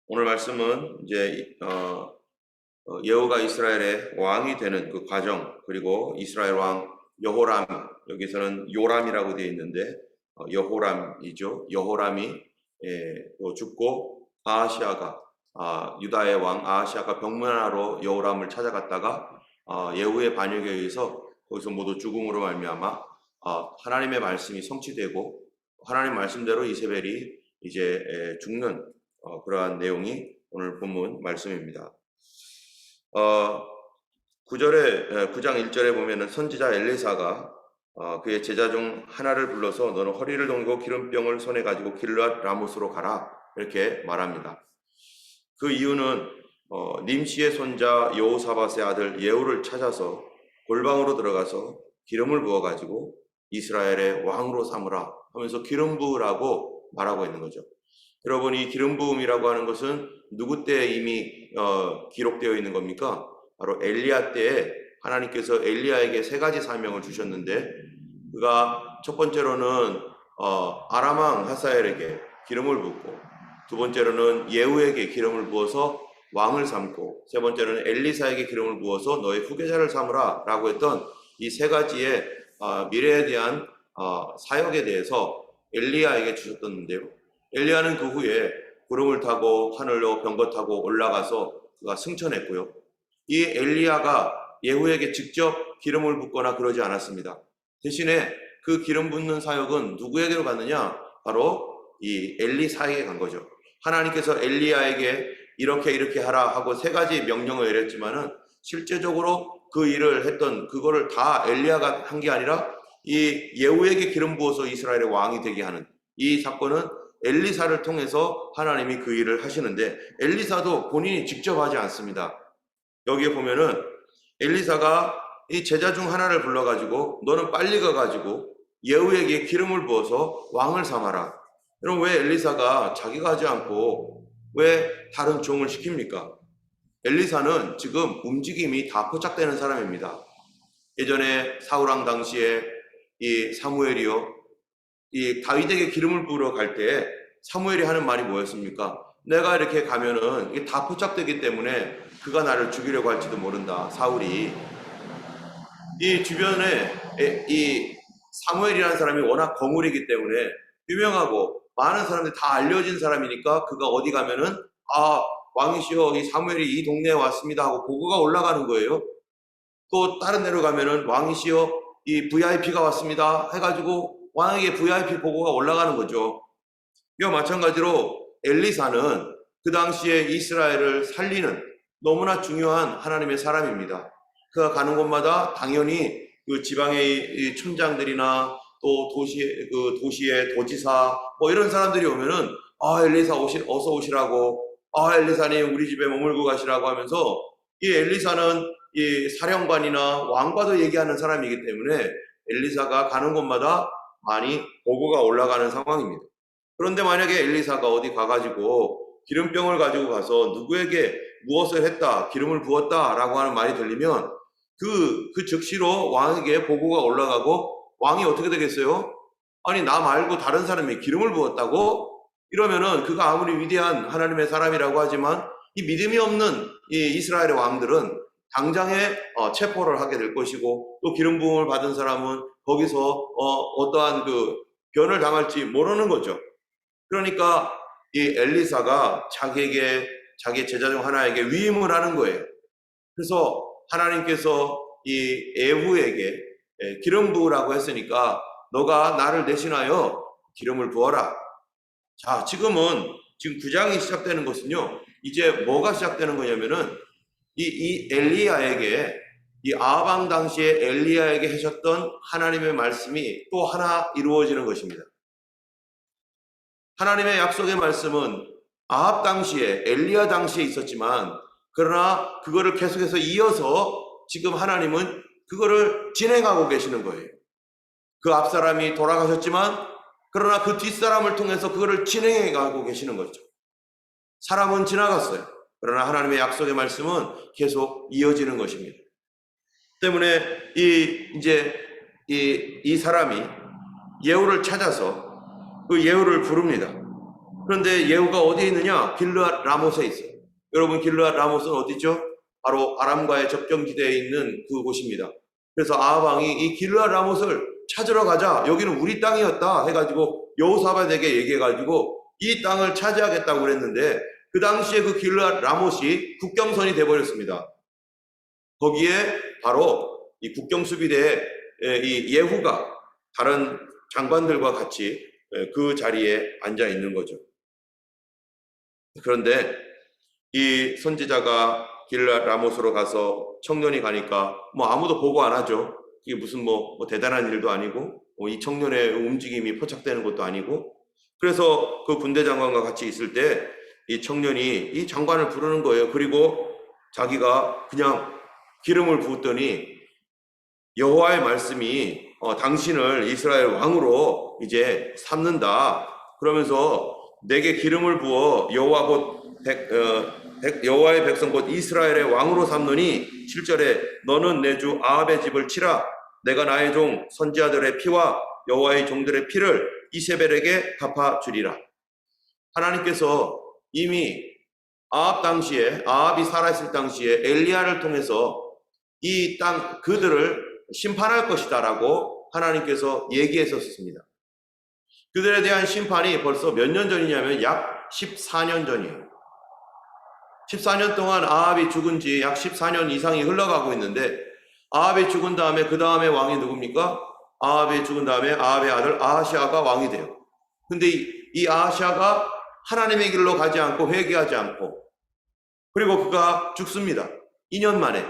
오늘 말씀은 이제 여호가 이스라엘의 왕이 되는 그 과정, 그리고 이스라엘 왕 여호람, 여기서는 요람이라고 되어 있는데 여호람이죠. 여호람이 또 죽고 아하시아가 유다의 왕 아하시아가 병문안으로 여호람을 찾아갔다가 예후의 반역에 의해서 거기서 모두 죽음으로 말미암아 하나님의 말씀이 성취되고 하나님 말씀대로 이세벨이 이제 죽는 그러한 내용이 오늘 본문 말씀입니다. 9장 1절에 보면은 선지자 엘리사가 그의 제자 중 하나를 불러서 너는 허리를 동이고 기름병을 손에 가지고 길르앗 라못으로 가라, 이렇게 말합니다. 그 이유는 님시의 손자 여호사밧의 아들 예후를 찾아서 골방으로 들어가서 기름을 부어 가지고 이스라엘의 왕으로 삼으라 하면서 기름 부으라고 말하고 있는 거죠. 여러분, 이 기름 부음이라고 하는 것은 누구 때에 이미 기록되어 있는 겁니까? 바로 엘리야 때에 하나님께서 엘리야에게 세 가지 사명을 주셨는데, 그가 첫 번째로는 아람 왕 하사엘에게 기름을 붓고, 두 번째로는 예후에게 기름을 부어서 왕을 삼고, 세 번째로는 엘리사에게 기름을 부어서 너의 후계자를 삼으라 라고 했던 이 세 가지의 미래에 대한 사역에 대해서 엘리야에게 주셨던데요. 엘리야는 그 후에 구름을 타고 하늘로 병거 타고 올라가서 그가 승천했고요. 이 엘리야가 예후에게 직접 기름을 붓거나 그러지 않았습니다. 대신에 그 기름 붓는 사역은 누구에게로 갔느냐? 바로 이 엘리사에게 간 거죠. 하나님께서 엘리야에게 이렇게 하라 하고 세 가지 명령을 내렸지만은 실제적으로 그 일을 했던 그거를 다 엘리야가 한 게 아니라 이 예후에게 기름 부어서 이스라엘의 왕이 되게 하는 이 사건은 엘리사를 통해서 하나님이 그 일을 하시는데, 엘리사도 본인이 직접 하지 않습니다. 여기에 보면은 엘리사가 이 제자 중 하나를 불러가지고 너는 빨리 가가지고 예후에게 기름을 부어서 왕을 삼아라. 그럼 왜 엘리사가 자기가 하지 않고 왜 다른 종을 시킵니까? 엘리사는 지금 움직임이 다 포착되는 사람입니다. 예전에 사울왕 당시에 이 사무엘이요, 이 다윗에게 기름을 부으러 갈 때 사무엘이 하는 말이 뭐였습니까? 내가 이렇게 가면은 이게 다 포착되기 때문에 그가 나를 죽이려고 할지도 모른다. 사울이 이 주변에 이 사무엘이라는 사람이 워낙 거물이기 때문에 유명하고 많은 사람들이 다 알려진 사람이니까 그가 어디 가면은 왕이시여, 이 사무엘이 이 동네에 왔습니다 하고 보고가 올라가는 거예요. 또 다른 데로 가면은 왕이시여, 이 VIP가 왔습니다 해가지고 왕에게 VIP 보고가 올라가는 거죠. 이와 마찬가지로 엘리사는 그 당시에 이스라엘을 살리는 너무나 중요한 하나님의 사람입니다. 그가 가는 곳마다 당연히 그 지방의 촌장들이나 또 도시의 도지사 뭐 이런 사람들이 오면은 엘리사 어서 오시라고, 엘리사님 우리 집에 머물고 가시라고 하면서, 이 엘리사는 이 사령관이나 왕과도 얘기하는 사람이기 때문에 엘리사가 가는 곳마다 많이 보고가 올라가는 상황입니다. 그런데 만약에 엘리사가 어디 가가지고 기름병을 가지고 가서 누구에게 무엇을 했다, 기름을 부었다 라고 하는 말이 들리면 그 즉시로 왕에게 보고가 올라가고, 왕이 어떻게 되겠어요? 아니, 나 말고 다른 사람이 기름을 부었다고? 이러면은 그가 아무리 위대한 하나님의 사람이라고 하지만 이 믿음이 없는 이 이스라엘의 왕들은 당장에 체포를 하게 될 것이고, 또 기름 부음을 받은 사람은 거기서 어떠한 그 변을 당할지 모르는 거죠. 그러니까 이 엘리사가 자기 제자 중 하나에게 위임을 하는 거예요. 그래서 하나님께서 이 예후에게 기름 부으라고 했으니까 너가 나를 대신하여 기름을 부어라. 자, 지금 9장이 시작되는 것은요, 이제 뭐가 시작되는 거냐면은 이 엘리야에게, 이 아합 왕 당시에 엘리야에게 하셨던 하나님의 말씀이 또 하나 이루어지는 것입니다. 하나님의 약속의 말씀은 아합 당시에, 엘리야 당시에 있었지만, 그러나 그거를 계속해서 이어서 지금 하나님은 그거를 진행하고 계시는 거예요. 그 앞사람이 돌아가셨지만 그러나 그 뒷사람을 통해서 그거를 진행해 가고 계시는 거죠. 사람은 지나갔어요. 그러나 하나님의 약속의 말씀은 계속 이어지는 것입니다. 때문에 이 사람이 예후를 찾아서 그 예후를 부릅니다. 그런데 예후가 어디에 있느냐? 길르앗 라못에 있어요. 여러분, 길르앗 라못은 어디죠? 바로 아람과의 접경지대에 있는 그곳입니다. 그래서 아합 왕이 이 길르앗 라못을 찾으러 가자. 여기는 우리 땅이었다 해가지고 여호사밧에게 얘기해가지고 이 땅을 차지하겠다고 그랬는데, 그 당시에 그 길르앗 라못이 국경선이 돼버렸습니다. 거기에 바로 이 국경수비대에 이 예후가 다른 장관들과 같이 그 자리에 앉아 있는 거죠. 그런데 이 선지자가 길르앗 라못으로 가서 청년이 가니까 뭐 아무도 보고 안 하죠. 이게 무슨 뭐 대단한 일도 아니고 이 청년의 움직임이 포착되는 것도 아니고, 그래서 그 군대 장관과 같이 있을 때 이 청년이 이 장관을 부르는 거예요. 그리고 자기가 그냥 기름을 부었더니 여호와의 말씀이 당신을 이스라엘 왕으로 이제 삼는다. 그러면서 내게 기름을 부어 여호와 곧 여호와의 백성 곧 이스라엘의 왕으로 삼느니 7절에 너는 내 주 아합의 집을 치라. 내가 나의 종 선지자들의 피와 여호와의 종들의 피를 이세벨에게 갚아주리라. 하나님께서 이미 아합이 살아있을 당시에 엘리야를 통해서 이 땅 그들을 심판할 것이다라고 하나님께서 얘기했었습니다. 그들에 대한 심판이 벌써 몇 년 전이냐면 약 14년 전이에요. 14년 동안 아합이 죽은 지 약 14년 이상이 흘러가고 있는데, 아합이 죽은 다음에 그 다음에 왕이 누굽니까? 아합이 죽은 다음에 아합의 아들 아하시아가 왕이 돼요. 근데 이 아하시아가 하나님의 길로 가지 않고 회개하지 않고, 그리고 그가 죽습니다. 2년 만에.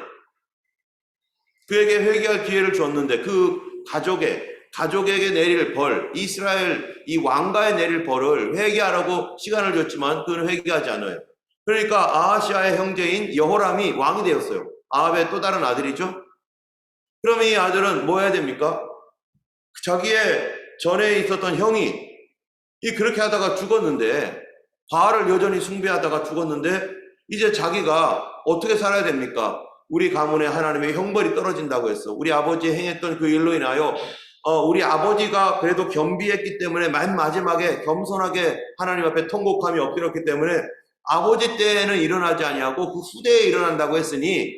그에게 회개할 기회를 줬는데 그 가족에게 내릴 벌, 이스라엘 이 왕가에 내릴 벌을 회개하라고 시간을 줬지만 그는 회개하지 않아요. 그러니까 아하시아의 형제인 여호람이 왕이 되었어요. 아합의 또 다른 아들이죠. 그러면 이 아들은 뭐 해야 됩니까? 자기의 전에 있었던 형이 그렇게 하다가 죽었는데, 바알을 여전히 숭배하다가 죽었는데, 이제 자기가 어떻게 살아야 됩니까? 우리 가문에 하나님의 형벌이 떨어진다고 했어. 우리 아버지 행했던 그 일로 인하여 우리 아버지가 그래도 겸비했기 때문에 맨 마지막에 겸손하게 하나님 앞에 통곡함이 엎드렸기 때문에 아버지 때에는 일어나지 아니하고 그 후대에 일어난다고 했으니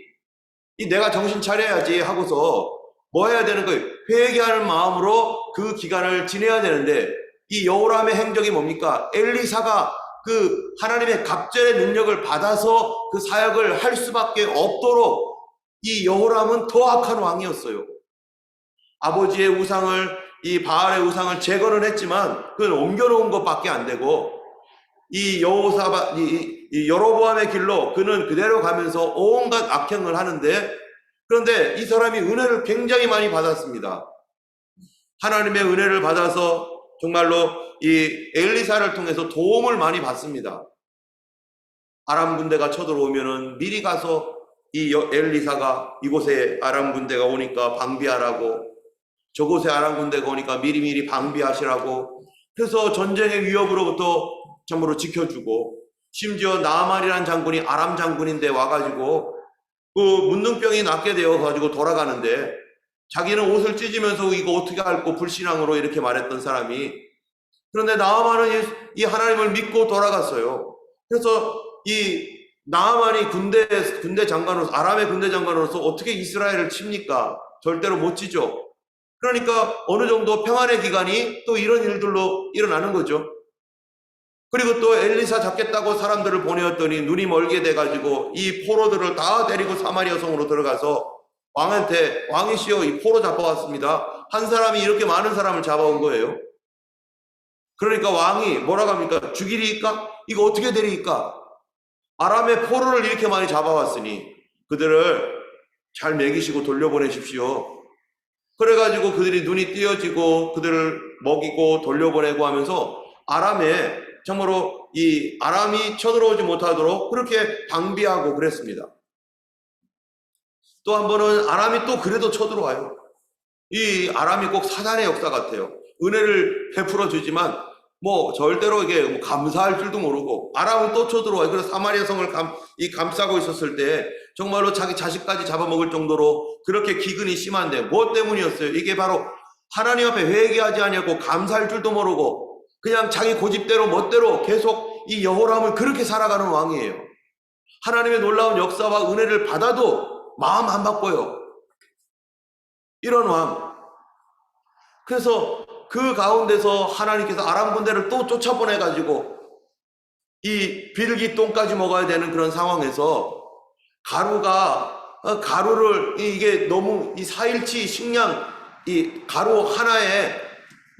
내가 정신 차려야지 하고서 뭐 해야 되는 거예요? 회개하는 마음으로 그 기간을 지내야 되는데, 이 여호람의 행적이 뭡니까? 엘리사가 그 하나님의 갑절의 능력을 받아서 그 사역을 할 수밖에 없도록 이 여호람은 더 악한 왕이었어요. 아버지의 우상을, 이 바알의 우상을 제거는 했지만 그건 옮겨놓은 것밖에 안 되고, 이 여로보암의 길로 그는 그대로 가면서 온갖 악행을 하는데, 그런데 이 사람이 은혜를 굉장히 많이 받았습니다. 하나님의 은혜를 받아서 정말로 이 엘리사를 통해서 도움을 많이 받습니다. 아람 군대가 쳐들어오면은 미리 가서 이 엘리사가 이곳에 아람 군대가 오니까 방비하라고, 저곳에 아람 군대가 오니까 미리미리 방비하시라고, 그래서 전쟁의 위협으로부터 참으로 지켜주고, 심지어 나아만이라는 장군이 아람 장군인데 와가지고 그 문둥병이 낫게 되어가지고 돌아가는데, 자기는 옷을 찢으면서 이거 어떻게 할꼬 불신앙으로 이렇게 말했던 사람이, 그런데 나아만은 이 하나님을 믿고 돌아갔어요. 그래서 이 나아만이 군대 장관으로서, 아람의 군대 장관으로서 어떻게 이스라엘을 칩니까? 절대로 못 치죠. 그러니까 어느 정도 평안의 기간이 또 이런 일들로 일어나는 거죠. 그리고 또 엘리사 잡겠다고 사람들을 보내었더니 눈이 멀게 돼가지고 이 포로들을 다 데리고 사마리아 성으로 들어가서 왕한테, 왕이시여 이 포로 잡아왔습니다. 한 사람이 이렇게 많은 사람을 잡아온 거예요. 그러니까 왕이 뭐라고 합니까? 죽이리까? 이거 어떻게 되리까? 아람의 포로를 이렇게 많이 잡아왔으니 그들을 잘 먹이시고 돌려보내십시오. 그래가지고 그들이 눈이 띄어지고 그들을 먹이고 돌려보내고 하면서 아람에 참으로 이 아람이 쳐들어오지 못하도록 그렇게 방비하고 그랬습니다. 또 한 번은 아람이 또 그래도 쳐들어와요. 이 아람이 꼭 사단의 역사 같아요. 은혜를 베풀어 주지만 뭐 절대로 이게 감사할 줄도 모르고, 아람은 또 쳐들어와요. 그래서 사마리아 성을 감싸고 있었을 때 정말로 자기 자식까지 잡아먹을 정도로 그렇게 기근이 심한데, 무엇 때문이었어요? 이게 바로 하나님 앞에 회개하지 아니하고 감사할 줄도 모르고 그냥 자기 고집대로 멋대로 계속 이 여호람을 그렇게 살아가는 왕이에요. 하나님의 놀라운 역사와 은혜를 받아도 마음 안 바꿔요. 이런 왕. 그래서 그 가운데서 하나님께서 아람 군대를 또 쫓아보내가지고 이 빌기똥까지 먹어야 되는 그런 상황에서 가루를 이게 너무 이 4일치 식량 이 가루 하나에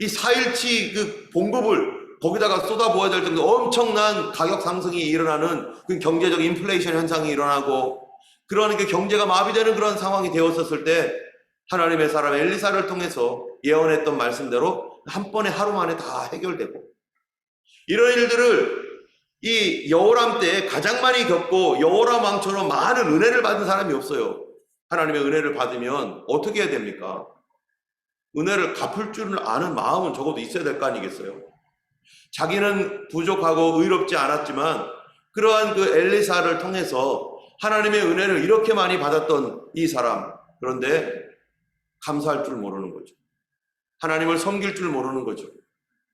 이 4일치 그 봉급을 거기다가 쏟아부어야 될 정도 엄청난 가격 상승이 일어나는 그 경제적 인플레이션 현상이 일어나고 그러한 게 경제가 마비되는 그런 상황이 되었었을 때 하나님의 사람 엘리사를 통해서 예언했던 말씀대로 한 번에 하루 만에 다 해결되고 이런 일들을 이 여호람 때에 가장 많이 겪고 여호람 왕처럼 많은 은혜를 받은 사람이 없어요. 하나님의 은혜를 받으면 어떻게 해야 됩니까? 은혜를 갚을 줄 아는 마음은 적어도 있어야 될 거 아니겠어요? 자기는 부족하고 의롭지 않았지만 그러한 그 엘리사를 통해서 하나님의 은혜를 이렇게 많이 받았던 이 사람, 그런데 감사할 줄 모르는 거죠. 하나님을 섬길 줄 모르는 거죠.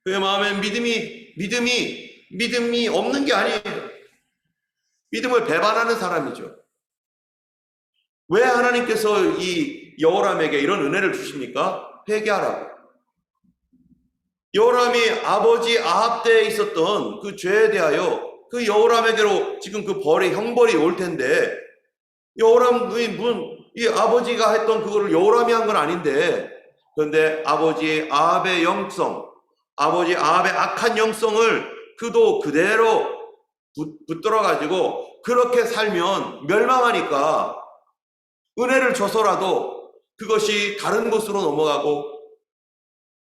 그의 마음에 믿음이 없는 게 아니에요. 믿음을 배반하는 사람이죠. 왜 하나님께서 이 여호람에게 이런 은혜를 주십니까? 회개하라고. 여호람이 아버지 아합 때에 있었던 그 죄에 대하여 그 여호람에게로 지금 그 형벌이 올 텐데 이 아버지가 했던 그거를 여호람이 한 건 아닌데 그런데 아버지 아합의 영성, 아버지 아합의 악한 영성을 그도 그대로 붙들어가지고 그렇게 살면 멸망하니까 은혜를 줘서라도 그것이 다른 곳으로 넘어가고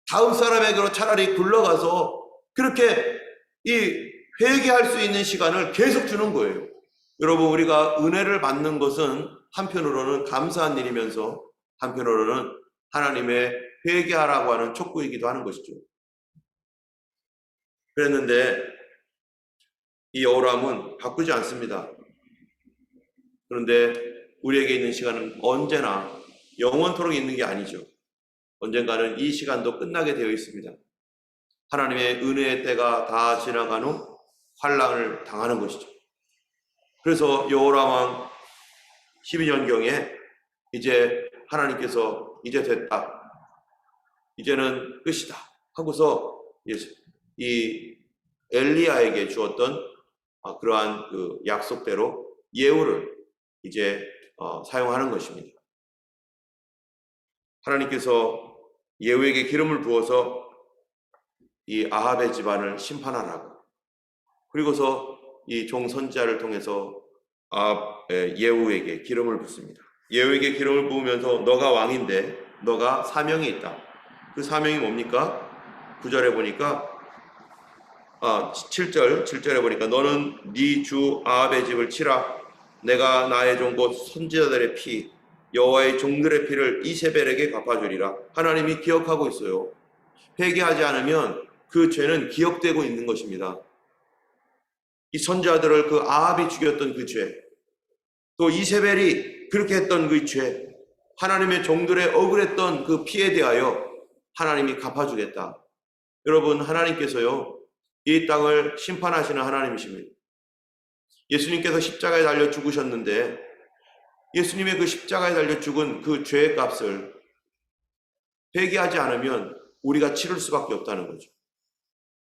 다음 사람에게로 차라리 굴러가서 그렇게 이 회개할 수 있는 시간을 계속 주는 거예요. 여러분, 우리가 은혜를 받는 것은 한편으로는 감사한 일이면서 한편으로는 하나님의 회개하라고 하는 촉구이기도 하는 것이죠. 그랬는데 이 여호람은 바꾸지 않습니다. 그런데 우리에게 있는 시간은 언제나 영원토록 있는 게 아니죠. 언젠가는 이 시간도 끝나게 되어 있습니다. 하나님의 은혜의 때가 다 지나간 후 환난을 당하는 것이죠. 그래서 여호람 왕 12년경에 이제 하나님께서 이제 됐다, 이제는 끝이다 하고서 이 엘리야에게 주었던 그러한 그 약속대로 예후를 이제 사용하는 것입니다. 하나님께서 예후에게 기름을 부어서 이 아합의 집안을 심판하라고, 그리고서 이 종 선지자를 통해서 예후에게 기름을 붓습니다. 예후에게 기름을 부으면서 너가 왕인데 너가 사명이 있다. 그 사명이 뭡니까? 9절에 보니까 7절에 보니까 너는 네 주 아합의 집을 치라. 내가 나의 종 곧 선지자들의 피 여호와의 종들의 피를 이세벨에게 갚아주리라. 하나님이 기억하고 있어요. 회개하지 않으면 그 죄는 기억되고 있는 것입니다. 이 선지자들을 그 아합이 죽였던 그 죄, 또 이세벨이 그렇게 했던 그 죄, 하나님의 종들의 억울했던 그 피에 대하여 하나님이 갚아주겠다. 여러분, 하나님께서요 이 땅을 심판하시는 하나님이십니다. 예수님께서 십자가에 달려 죽으셨는데 예수님의 그 십자가에 달려 죽은 그 죄의 값을 회개하지 않으면 우리가 치를 수밖에 없다는 거죠.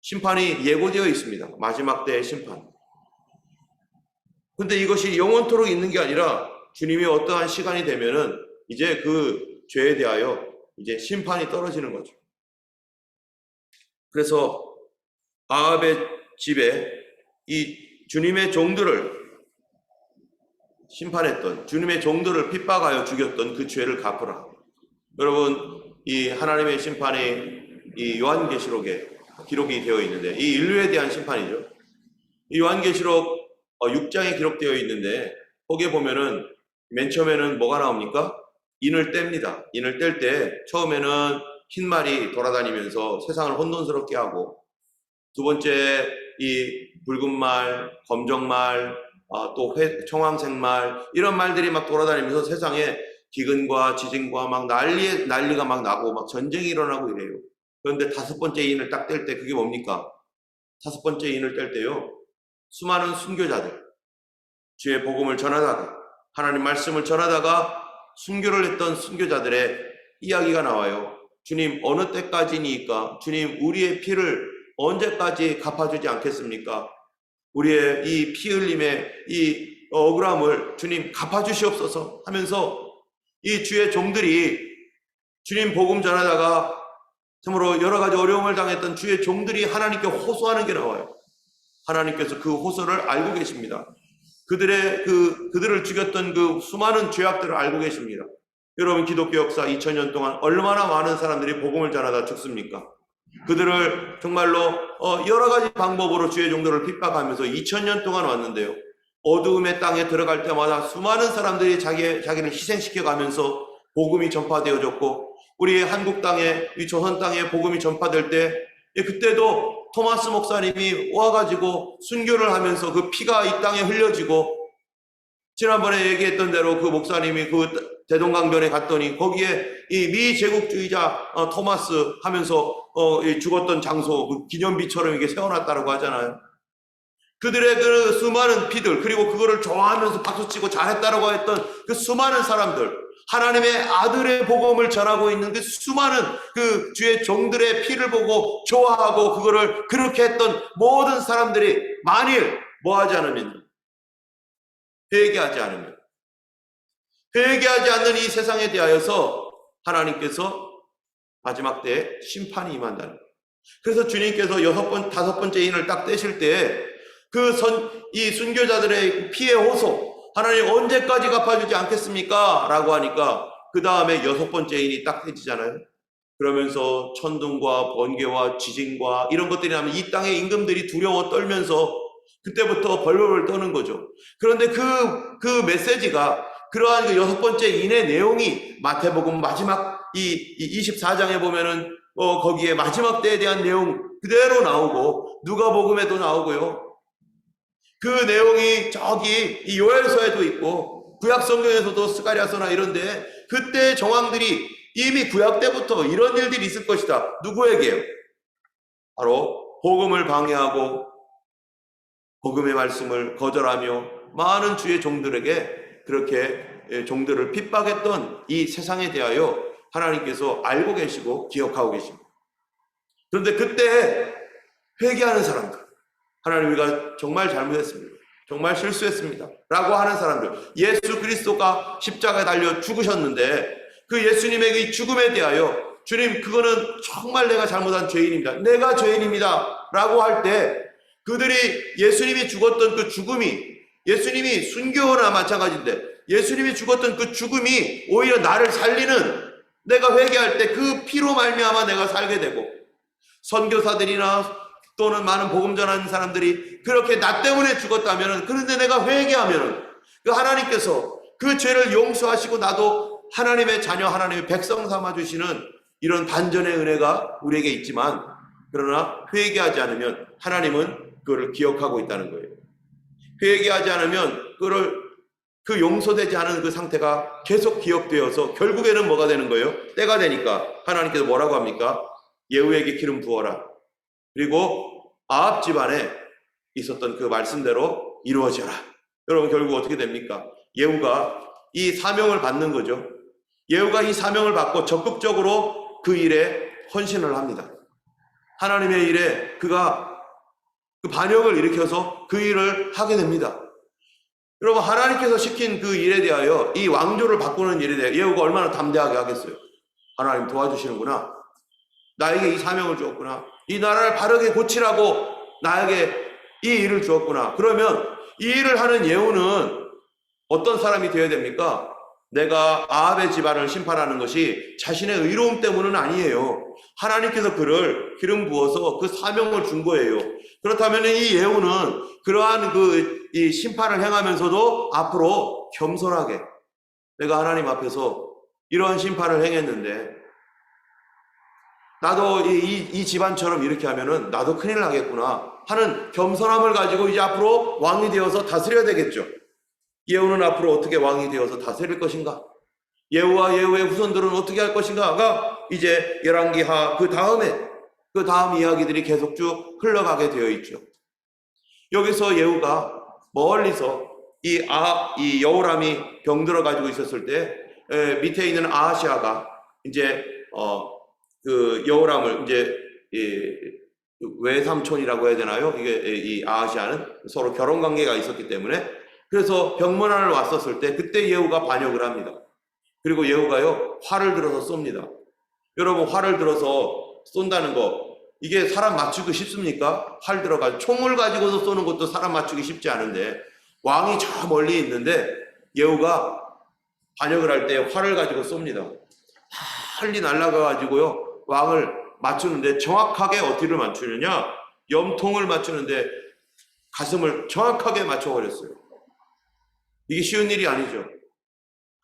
심판이 예고되어 있습니다. 마지막 때의 심판. 근데 이것이 영원토록 있는 게 아니라 주님이 어떠한 시간이 되면은 이제 그 죄에 대하여 이제 심판이 떨어지는 거죠. 그래서 아합의 집에 이 주님의 종들을 심판했던, 주님의 종들을 핍박하여 죽였던 그 죄를 갚으라. 여러분, 이 하나님의 심판이 이 요한계시록에 기록이 되어 있는데, 이 인류에 대한 심판이죠. 이 요한계시록 6장에 기록되어 있는데 거기에 보면은 맨 처음에는 뭐가 나옵니까? 인을 뗍니다. 인을 뗄 때 처음에는 흰 말이 돌아다니면서 세상을 혼돈스럽게 하고, 두 번째 이 붉은 말, 검정 말, 또 청황색 말, 이런 말들이 막 돌아다니면서 세상에 기근과 지진과 막 난리가 막 나고 막 전쟁이 일어나고 이래요. 그런데 다섯 번째 인을 딱 뗄 때 그게 뭡니까? 다섯 번째 인을 뗄 때요, 수많은 순교자들, 주의 복음을 전하다가, 하나님 말씀을 전하다가 순교를 했던 순교자들의 이야기가 나와요. 주님, 어느 때까지니까? 주님, 우리의 피를 언제까지 갚아주지 않겠습니까? 우리의 이 피 흘림의 이 억울함을 주님 갚아주시옵소서 하면서 이 주의 종들이, 주님 복음 전하다가 참으로 여러 가지 어려움을 당했던 주의 종들이 하나님께 호소하는 게 나와요. 하나님께서 그 호소를 알고 계십니다. 그들을 죽였던 그 수많은 죄악들을 알고 계십니다. 여러분, 기독교 역사 2000년 동안 얼마나 많은 사람들이 복음을 전하다 죽습니까? 그들을 정말로 여러 가지 방법으로 주의 종들을 핍박하면서 2000년 동안 왔는데요, 어두움의 땅에 들어갈 때마다 수많은 사람들이 자기를 희생시켜 가면서 복음이 전파되어졌고, 우리 한국 땅에, 이 조선 땅에 복음이 전파될 때, 그때도 토마스 목사님이 와가지고 순교를 하면서 그 피가 이 땅에 흘려지고, 지난번에 얘기했던 대로 그 목사님이 그 대동강변에 갔더니 거기에 이 미제국주의자 토마스 하면서 죽었던 장소, 그 기념비처럼 이게 세워놨다고 하잖아요. 그들의 그 수많은 피들, 그리고 그거를 좋아하면서 박수치고 잘했다라고 했던 그 수많은 사람들, 하나님의 아들의 복음을 전하고 있는 그 수많은 그 주의 종들의 피를 보고 좋아하고 그거를 그렇게 했던 모든 사람들이 만일 뭐하지 않으면, 회개하지 않는 이 세상에 대하여서 하나님께서 마지막 때에 심판이 임한다는 거예요. 그래서 주님께서 다섯 번째 인을 딱 떼실 때 이 순교자들의 피의 호소, 하나님 언제까지 갚아주지 않겠습니까? 라고 하니까 그 다음에 여섯 번째 인이 딱 떼지잖아요. 그러면서 천둥과 번개와 지진과 이런 것들이 나면 이 땅의 임금들이 두려워 떨면서 그때부터 벌벌 떠는 거죠. 그런데 그 메시지가, 그러한 그 여섯 번째 인의 내용이 마태복음 마지막 이 24장에 보면은 거기에 마지막 때에 대한 내용 그대로 나오고, 누가복음에도 나오고요. 그 내용이 저기 이 요엘서에도 있고 구약 성경에서도 스가랴서나 이런데, 그때 정황들이 이미 구약 때부터 이런 일들이 있을 것이다. 누구에게요? 바로 복음을 방해하고 복음의 말씀을 거절하며 많은 주의 종들에게 그렇게 종들을 핍박했던 이 세상에 대하여 하나님께서 알고 계시고 기억하고 계십니다. 그런데 그때 회개하는 사람들, 하나님, 우리가 정말 잘못했습니다, 정말 실수했습니다 라고 하는 사람들, 예수 그리스도가 십자가에 달려 죽으셨는데 그 예수님의 이 죽음에 대하여 주님, 그거는 정말 내가 잘못한 죄인입니다, 내가 죄인입니다 라고 할 때, 그들이 예수님이 죽었던 그 죽음이, 예수님이 순교나 마찬가지인데 예수님이 죽었던 그 죽음이 오히려 나를 살리는, 내가 회개할 때 그 피로 말미암아 내가 살게 되고, 선교사들이나 또는 많은 복음 전하는 사람들이 그렇게 나 때문에 죽었다면, 그런데 내가 회개하면 그 하나님께서 그 죄를 용서하시고 나도 하나님의 자녀, 하나님의 백성 삼아주시는 이런 반전의 은혜가 우리에게 있지만, 그러나 회개하지 않으면 하나님은 그거를 기억하고 있다는 거예요. 회개하지 않으면 그 용서되지 않은 그 상태가 계속 기억되어서 결국에는 뭐가 되는 거예요? 때가 되니까 하나님께서 뭐라고 합니까? 예후에게 기름 부어라. 그리고 아합 집안에 있었던 그 말씀대로 이루어져라. 여러분, 결국 어떻게 됩니까? 예후가 이 사명을 받는 거죠. 예후가 이 사명을 받고 적극적으로 그 일에 헌신을 합니다. 하나님의 일에 그가 그 반역을 일으켜서 그 일을 하게 됩니다. 여러분, 하나님께서 시킨 그 일에 대하여, 이 왕조를 바꾸는 일에 대해 예후가 얼마나 담대하게 하겠어요? 하나님 도와주시는구나, 나에게 이 사명을 주었구나, 이 나라를 바르게 고치라고 나에게 이 일을 주었구나. 그러면 이 일을 하는 예후는 어떤 사람이 되어야 됩니까? 내가 아합의 집안을 심판하는 것이 자신의 의로움 때문은 아니에요. 하나님께서 그를 기름 부어서 그 사명을 준 거예요. 그렇다면 이 예후는 그러한 이 심판을 행하면서도 앞으로 겸손하게, 내가 하나님 앞에서 이러한 심판을 행했는데 나도 이 집안처럼 이렇게 하면은 나도 큰일 나겠구나 하는 겸손함을 가지고 이제 앞으로 왕이 되어서 다스려야 되겠죠. 예후는 앞으로 어떻게 왕이 되어서 다스릴 것인가? 예후와 예후의 후손들은 어떻게 할 것인가가 이제 열왕기하 그 다음에 그 다음 이야기들이 계속 쭉 흘러가게 되어 있죠. 여기서 예후가 멀리서 이 여호람이 병들어 가지고 있었을 때 밑에 있는 아하시아가 이제 그 여호람을 이제 외삼촌이라고 해야 되나요? 이게 이 아하시아는 서로 결혼 관계가 있었기 때문에 그래서 병문안을 왔었을 때 그때 예후가 반역을 합니다. 그리고 예후가요 활을 들어서 쏩니다. 여러분 활을 들어서 쏜다는 거 이게 사람 맞추기 쉽습니까? 활 들어가지고 총을 가지고서 쏘는 것도 사람 맞추기 쉽지 않은데 왕이 저 멀리 있는데 예후가 반역을 할 때 활을 가지고 쏩니다. 빨리 날아가가지고요 왕을 맞추는데 정확하게 어디를 맞추느냐? 염통을 맞추는데 가슴을 정확하게 맞춰버렸어요. 이게 쉬운 일이 아니죠.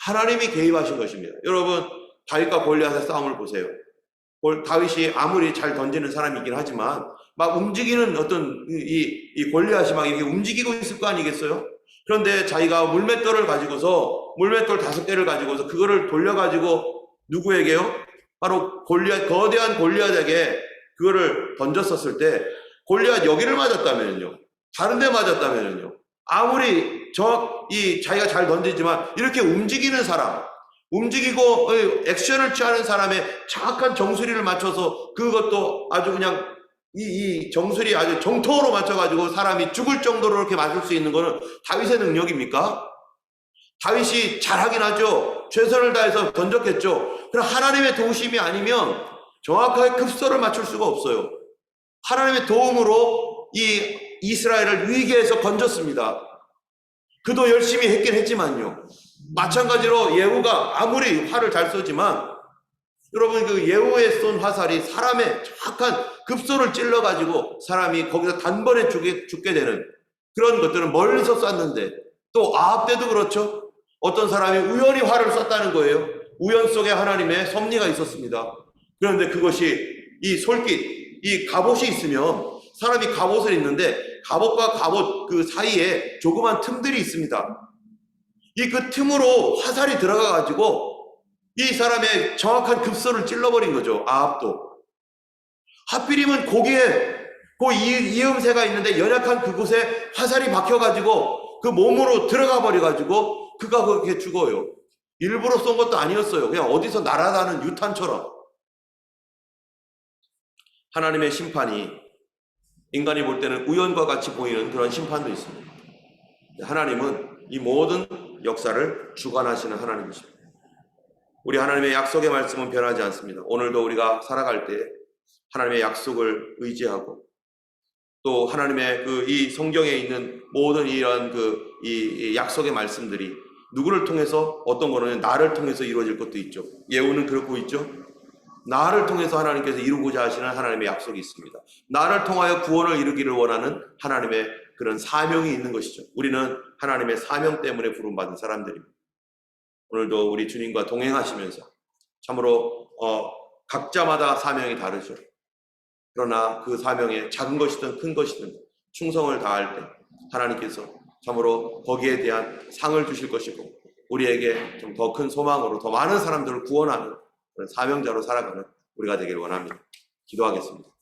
하나님이 개입하신 것입니다. 여러분 다윗과 골리앗의 싸움을 보세요. 다윗이 아무리 잘 던지는 사람이긴 하지만 막 움직이는 어떤 이 골리앗이 막 이렇게 움직이고 있을 거 아니겠어요? 그런데 자기가 물맷돌을 가지고서 물맷돌 5개를 가지고서 그거를 돌려가지고 누구에게요? 바로 거대한 골리앗에게 그거를 던졌었을 때 골리앗 여기를 맞았다면요, 다른 데 맞았다면요, 아무리 자기가 잘 던지지만 이렇게 움직이는 사람, 움직이고 액션을 취하는 사람의 정확한 정수리를 맞춰서 그것도 아주 그냥 이 정수리 아주 정통으로 맞춰가지고 사람이 죽을 정도로 이렇게 맞을 수 있는 거는 다윗의 능력입니까? 다윗이 잘하긴 하죠. 최선을 다해서 던졌겠죠. 그러나 하나님의 도우심이 아니면 정확하게 급소를 맞출 수가 없어요. 하나님의 도움으로 이 이스라엘을 위기에서 건졌습니다. 그도 열심히 했긴 했지만요. 마찬가지로 예후가 아무리 활을 잘 쏘지만 여러분 그 예후에 쏜 화살이 사람의 정확한 급소를 찔러가지고 사람이 거기서 단번에 죽게 되는 그런 것들은 멀리서 쐈는데 또 아합 때도 그렇죠. 어떤 사람이 우연히 활을 쐈다는 거예요. 우연 속에 하나님의 섭리가 있었습니다. 그런데 그것이 이 솔깃, 이 갑옷이 있으면 사람이 갑옷을 입는데 갑옷과 갑옷 그 사이에 조그만 틈들이 있습니다. 이 그 틈으로 화살이 들어가가지고 이 사람의 정확한 급소를 찔러버린 거죠. 아합도. 하필이면 거기에 그 이음새가 있는데 연약한 그곳에 화살이 박혀가지고 그 몸으로 들어가 버려가지고 그가 그렇게 죽어요. 일부러 쏜 것도 아니었어요. 그냥 어디서 날아가는 유탄처럼. 하나님의 심판이 인간이 볼 때는 우연과 같이 보이는 그런 심판도 있습니다. 하나님은 이 모든 역사를 주관하시는 하나님이십니다. 우리 하나님의 약속의 말씀은 변하지 않습니다. 오늘도 우리가 살아갈 때 하나님의 약속을 의지하고 또 하나님의 이 성경에 있는 모든 이런 이 약속의 말씀들이 누구를 통해서 어떤 거는 나를 통해서 이루어질 것도 있죠. 예후는 그렇고 있죠. 나를 통해서 하나님께서 이루고자 하시는 하나님의 약속이 있습니다. 나를 통하여 구원을 이루기를 원하는 하나님의 그런 사명이 있는 것이죠. 우리는 하나님의 사명 때문에 부름받은 사람들입니다. 오늘도 우리 주님과 동행하시면서 참으로 각자마다 사명이 다르죠. 그러나 그 사명에 작은 것이든 큰 것이든 충성을 다할 때 하나님께서 참으로 거기에 대한 상을 주실 것이고 우리에게 좀 더 큰 소망으로 더 많은 사람들을 구원하는 그런 사명자로 살아가는 우리가 되기를 원합니다. 기도하겠습니다.